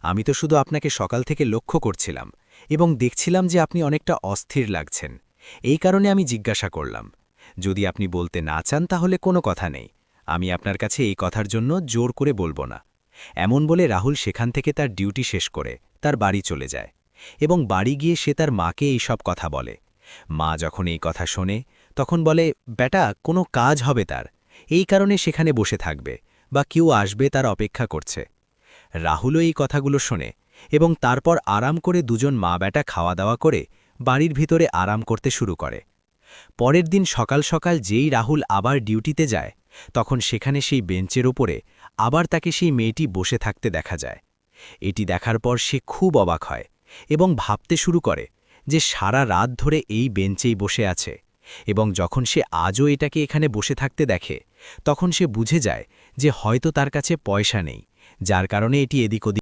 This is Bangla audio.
আমি তো শুধু আপনাকে সকাল থেকে লক্ষ্য করছিলাম এবং দেখছিলাম যে আপনি অনেকটা অস্থির লাগছেন। এই কারণে আমি জিজ্ঞাসা করলাম। যদি আপনি বলতে না চান তাহলে কোনো কথা নেই। আমি আপনার কাছে এই কথার জন্য জোর করে বলবো না। এমন বলে রাহুল সেখান থেকে তার ডিউটি শেষ করে তার বাড়ি চলে যায় এবং বাড়ি গিয়ে সে তার মাকে এই সব কথা বলে। মা যখন এই কথা শোনে তখন বলে, বেটা কোনো কাজ হবে তার, এই কারণে সেখানে বসে থাকবে বা কেউ আসবে তার অপেক্ষা করছে। রাহুলও এই কথাগুলো শোনে এবং তারপর আরাম করে দুজন মা বেটা খাওয়া দাওয়া করে বাড়ির ভিতরে আরাম করতে শুরু করে। পরের দিন সকাল সকাল যেই রাহুল আবার ডিউটিতে যায় তখন সেখানে সেই বেঞ্চের ওপরে আবার তাকে সেই মেয়েটি বসে থাকতে দেখা যায়। এটি দেখার পর সে খুব অবাক হয় এবং ভাবতে শুরু করে যে সারা রাত ধরে এই বেঞ্চেই বসে আছে, এবং যখন সে আজও এটাকে এখানে বসে থাকতে দেখে তখন সে বুঝে যায় যে হয়তো তার কাছে পয়সা নেই, যার কারণে এটি এদিক ওদিক